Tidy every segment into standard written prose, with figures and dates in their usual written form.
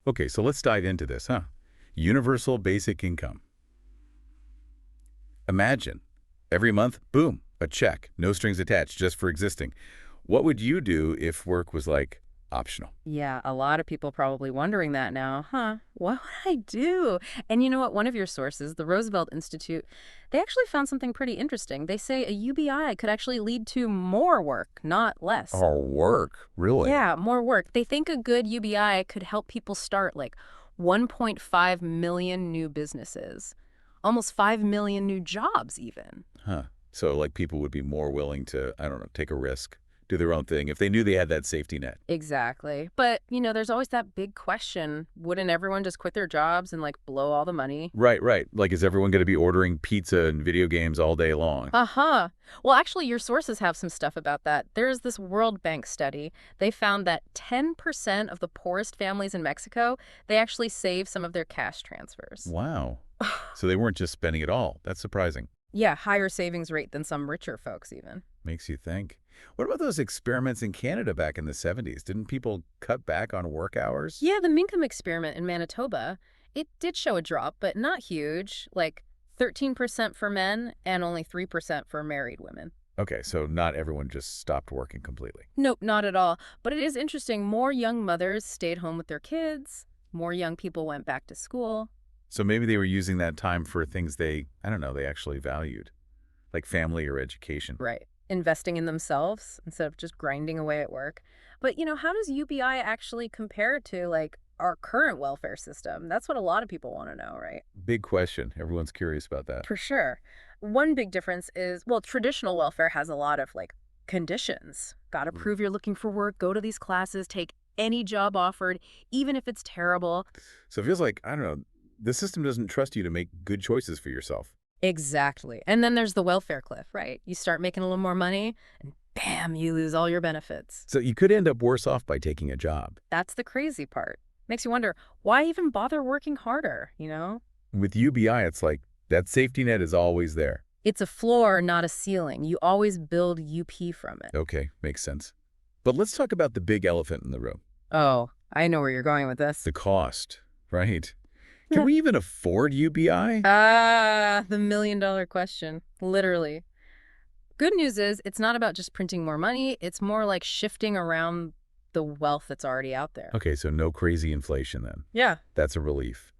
Okay, so let's dive into this, huh? Universal basic income. Imagine, every month, boom, a check, no strings attached, just for existing. What would you do if work was, like, optional? Yeah, a lot of people probably wondering that now. Huh, what would I do? And you know what? One of your sources, the Roosevelt Institute, they actually found something pretty interesting. They say a UBI could actually lead to more work, not less. Oh, work? Really? Yeah, more work. They think a good UBI could help people start like 1.5 million new businesses, almost 5 million new jobs even. Huh. So, like, people would be more willing to, I don't know, take a risk, do their own thing, if they knew they had that safety net. Exactly. But, there's always that big question. Wouldn't everyone just quit their jobs and like blow all the money? Right, right. Like, is everyone going to be ordering pizza and video games all day long? Uh-huh. Well, actually, your sources have some stuff about that. There's this World Bank study. They found that 10% of the poorest families in Mexico, they actually save some of their cash transfers. Wow. So they weren't just spending it all. That's surprising. Yeah, higher savings rate than some richer folks even. Makes you think. What about those experiments in Canada back in the 70s? Didn't people cut back on work hours? Yeah, the Minkum experiment in Manitoba, it did show a drop, but not huge, like 13% for men and only 3% for married women. Okay, so not everyone just stopped working completely. Nope, not at all. But it is interesting. More young mothers stayed home with their kids. More young people went back to school. So maybe they were using that time for things they, I don't know, they actually valued, like family or education. Right. Investing in themselves instead of just grinding away at work. But, how does UBI actually compare to, like, our current welfare system? That's what a lot of people want to know, right? Big question. Everyone's curious about that. For sure. One big difference is, well, traditional welfare has a lot of, like, conditions. Got to prove you're looking for work, go to these classes, take any job offered, even if it's terrible. So it feels like, I don't know, the system doesn't trust you to make good choices for yourself. Exactly. And then there's the welfare cliff, right? You start making a little more money, and bam, you lose all your benefits. So you could end up worse off by taking a job. That's the crazy part. Makes you wonder, why even bother working harder? With UBI, it's like that safety net is always there. It's a floor, not a ceiling. You always build UP from it. Okay, makes sense. But let's talk about the big elephant in the room, Oh, I know where you're going with this. the cost, right? Can we even afford UBI? The million-dollar question, literally. Good news is it's not about just printing more money. It's more like shifting around the wealth that's already out there. Okay, so no crazy inflation then. Yeah, That's a relief.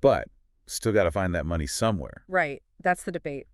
But still got to find that money somewhere. right. That's the debate.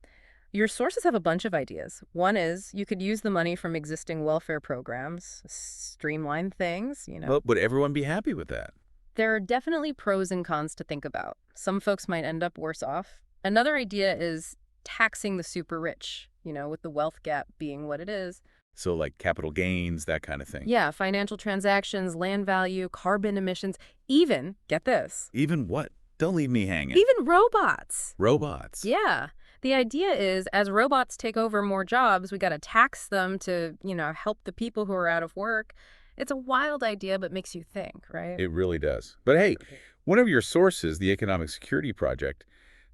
Your sources have a bunch of ideas. One is you could use the money from existing welfare programs, streamline things. Well, would everyone be happy with that? There are definitely pros and cons to think about. Some folks might end up worse off. Another idea is taxing the super rich, with the wealth gap being what it is. So like capital gains, that kind of thing. Yeah, financial transactions, land value, carbon emissions, even, get this, Even what? Don't leave me hanging. even robots. Robots. Yeah. The idea is as robots take over more jobs, we got to tax them to, help the people who are out of work. It's a wild idea, but makes you think, right? It really does. But hey, one of your sources, the Economic Security Project,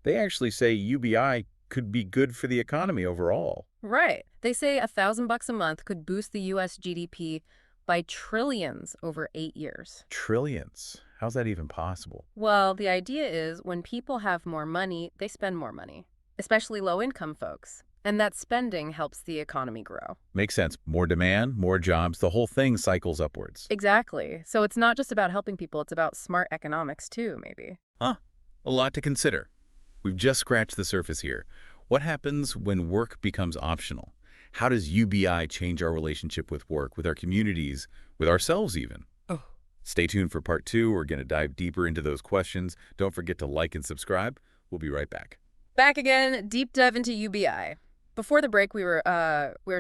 they actually say UBI could be good for the economy overall. Right. They say $1,000 a month could boost the U.S. GDP by trillions over 8 years. Trillions. How's that even possible? Well, the idea is when people have more money, they spend more money, especially low-income folks. And that spending helps the economy grow. Makes sense. More demand, more jobs, the whole thing cycles upwards. Exactly. So it's not just about helping people, it's about smart economics too, maybe. Huh. A lot to consider. We've just scratched the surface here. What happens when work becomes optional? How does UBI change our relationship with work, with our communities, with ourselves even? Oh. Stay tuned for part 2. We're going to dive deeper into those questions. Don't forget to like and subscribe. We'll be right back. Back again, deep dive into UBI. Before the break, we were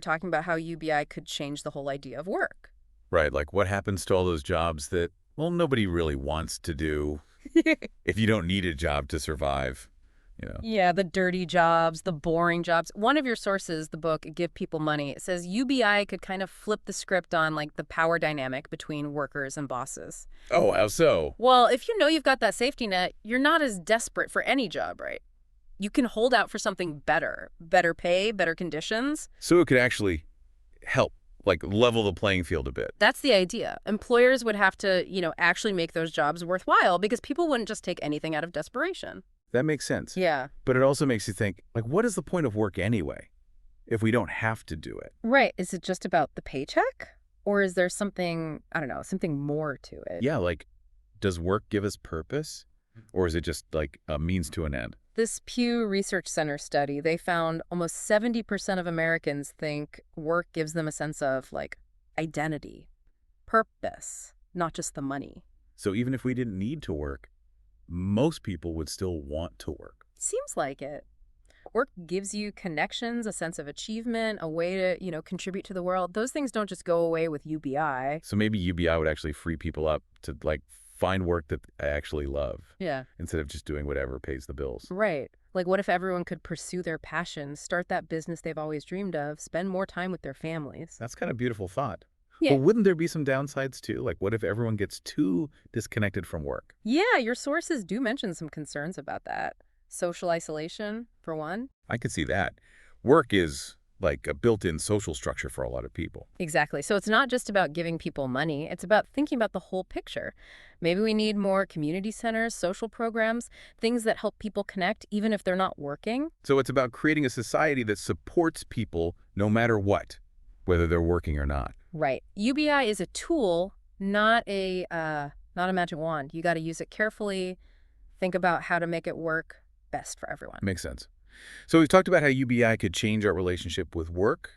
talking about how UBI could change the whole idea of work. Right, like what happens to all those jobs that, well, nobody really wants to do if you don't need a job to survive, Yeah, the dirty jobs, the boring jobs. One of your sources, the book Give People Money, it says UBI could kind of flip the script on like the power dynamic between workers and bosses. Oh, how so? Well, if you know you've got that safety net, you're not as desperate for any job, right? You can hold out for something better pay, better conditions. So it could actually help, like level the playing field a bit. That's the idea. Employers would have to, actually make those jobs worthwhile because people wouldn't just take anything out of desperation. That makes sense. Yeah. But it also makes you think, like, what is the point of work anyway, if we don't have to do it? Right. Is it just about the paycheck? Or is there something, I don't know, something more to it? Yeah, like, does work give us purpose? Or is it just like a means to an end? This Pew Research Center study, they found almost 70% of Americans think work gives them a sense of, like, identity, purpose, not just the money. So even if we didn't need to work, most people would still want to work. Seems like it. Work gives you connections, a sense of achievement, a way to, contribute to the world. Those things don't just go away with UBI. So maybe UBI would actually free people up to, like, find work that I actually love. Yeah. Instead of just doing whatever pays the bills. Right. Like, what if everyone could pursue their passions, start that business they've always dreamed of, spend more time with their families? That's kind of a beautiful thought. Yeah. But wouldn't there be some downsides too? Like, what if everyone gets too disconnected from work? Yeah, your sources do mention some concerns about that. Social isolation, for one. I could see that. Work is like a built-in social structure for a lot of people. Exactly. So it's not just about giving people money. It's about thinking about the whole picture. Maybe we need more community centers, social programs, things that help people connect even if they're not working. So it's about creating a society that supports people no matter what, whether they're working or not. Right. UBI is a tool, not a magic wand. You got to use it carefully. Think about how to make it work best for everyone. Makes sense. So we've talked about how UBI could change our relationship with work,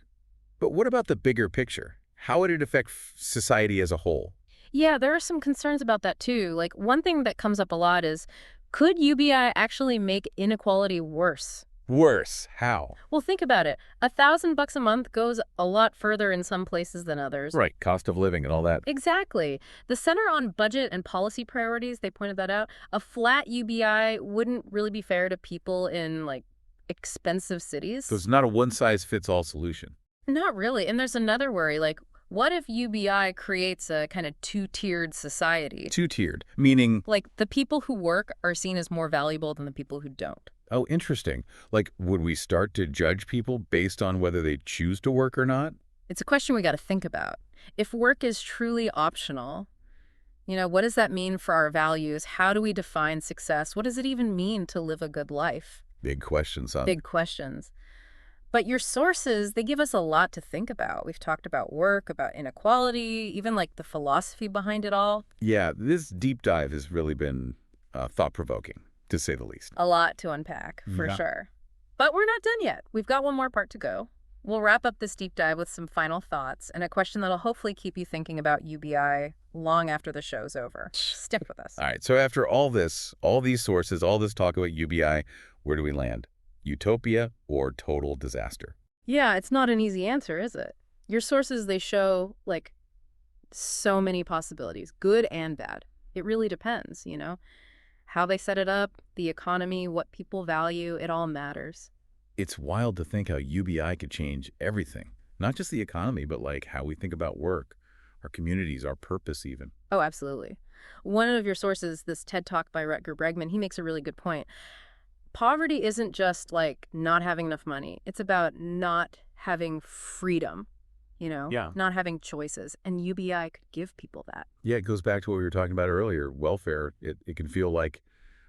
but what about the bigger picture? How would it affect society as a whole? Yeah, there are some concerns about that too. Like, one thing that comes up a lot is, could UBI actually make inequality worse? Worse. How? Well, think about it. $1,000 a month goes a lot further in some places than others. Right. Cost of living and all that. Exactly. The Center on Budget and Policy Priorities, they pointed that out. A flat UBI wouldn't really be fair to people in, like, expensive cities. So it's not a one-size-fits-all solution. Not really. And there's another worry, like, what if UBI creates a kind of two-tiered society? Two-tiered, meaning... Like, the people who work are seen as more valuable than the people who don't. Oh, interesting. Like, would we start to judge people based on whether they choose to work or not? It's a question we got to think about. If work is truly optional, what does that mean for our values? How do we define success? What does it even mean to live a good life? Big questions, huh? Big questions. But your sources, they give us a lot to think about. We've talked about work, about inequality, even like the philosophy behind it all. Yeah, this deep dive has really been thought-provoking, to say the least. A lot to unpack, for sure. But we're not done yet. We've got one more part to go. We'll wrap up this deep dive with some final thoughts and a question that'll hopefully keep you thinking about UBI long after the show's over. Stick with us. All right, so after all this, all these sources, all this talk about UBI, where do we land? Utopia or total disaster? Yeah, it's not an easy answer, is it? Your sources, they show, like, so many possibilities, good and bad. It really depends, How they set it up, the economy, what people value, it all matters. It's wild to think how UBI could change everything. Not just the economy, but like how we think about work, our communities, our purpose even. Oh, absolutely. One of your sources, this TED Talk by Rutger Bregman, he makes a really good point. Poverty isn't just like not having enough money. It's about not having freedom, not having choices. And UBI could give people that. Yeah, it goes back to what we were talking about earlier. Welfare, it can feel like,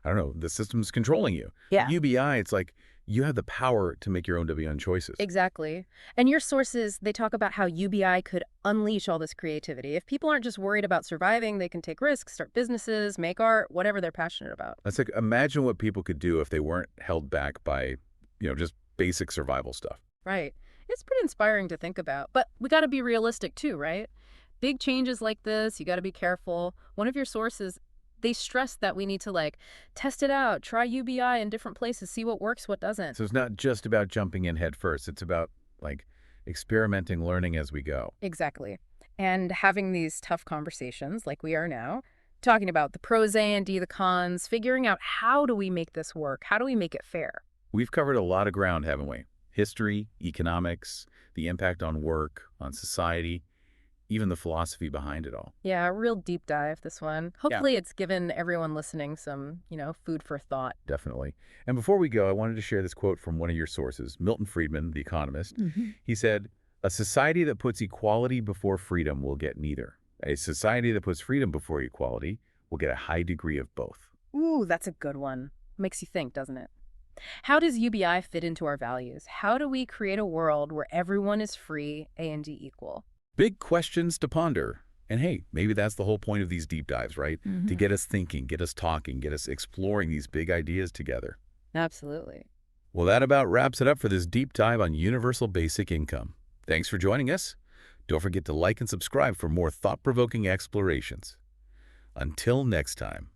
I don't know, the system's controlling you. Yeah. UBI, it's like you have the power to make your own WN choices. Exactly. And your sources, they talk about how UBI could unleash all this creativity. If people aren't just worried about surviving, they can take risks, start businesses, make art, whatever they're passionate about. It's like, imagine what people could do if they weren't held back by, just basic survival stuff. Right. It's pretty inspiring to think about. But we got to be realistic too, right? Big changes like this, you got to be careful. One of your sources, they stress that we need to test it out, try UBI in different places, see what works, what doesn't. So it's not just about jumping in head first. It's about experimenting, learning as we go. Exactly. And having these tough conversations like we are now, talking about the pros and the cons, figuring out how do we make this work? How do we make it fair? We've covered a lot of ground, haven't we? History, economics, the impact on work, on society, even the philosophy behind it all. Yeah, a real deep dive, this one. Hopefully it's given everyone listening some, food for thought. Definitely. And before we go, I wanted to share this quote from one of your sources, Milton Friedman, the economist. He said, A society that puts equality before freedom will get neither. A society that puts freedom before equality will get a high degree of both. Ooh, that's a good one. Makes you think, doesn't it? How does UBI fit into our values? How do we create a world where everyone is free, A and D equal? Big questions to ponder. And hey, maybe that's the whole point of these deep dives, right? To get us thinking, get us talking, get us exploring these big ideas together. Absolutely. Well, that about wraps it up for this deep dive on universal basic income. Thanks for joining us. Don't forget to like and subscribe for more thought-provoking explorations. Until next time.